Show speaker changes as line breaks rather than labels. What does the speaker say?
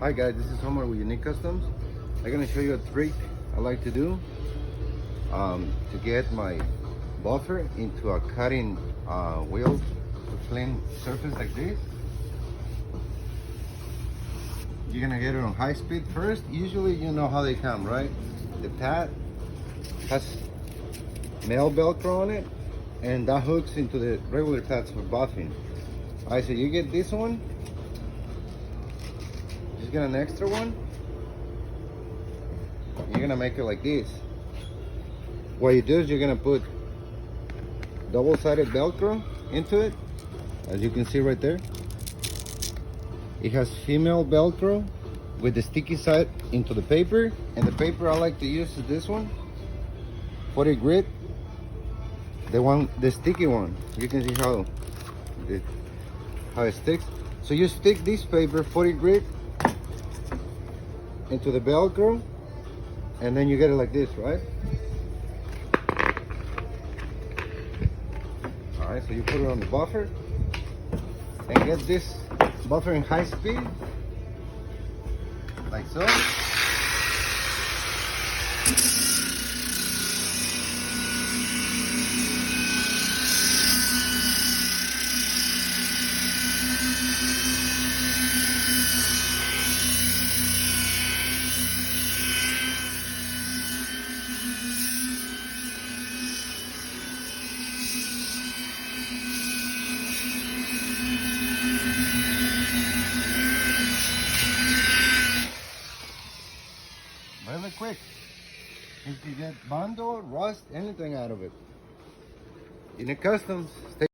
Hi guys, this is Homer with Unique Customs. I'm gonna show you a trick I like to do to get my buffer into a cutting wheel to clean surface like this. You're gonna get it on high speed first. Usually you know how they come, right? The pad has male Velcro on it and that hooks into the regular pads for buffing. Alright, so you get this one. Just get an extra one. You're gonna make it like this. What you do is you're gonna put double-sided Velcro into it, as you can see right there. It has female Velcro with the sticky side into the paper, and the paper I like to use is this one, 40 grit, the sticky one. You can see how it sticks. So you stick this paper 40 grit into the Velcro, and then you get it like this, right? Alright, so you put it on the buffer and get this buffer in high speed, like so. Really quick. You can get bundle, rust, anything out of it. Unique Customs. Stay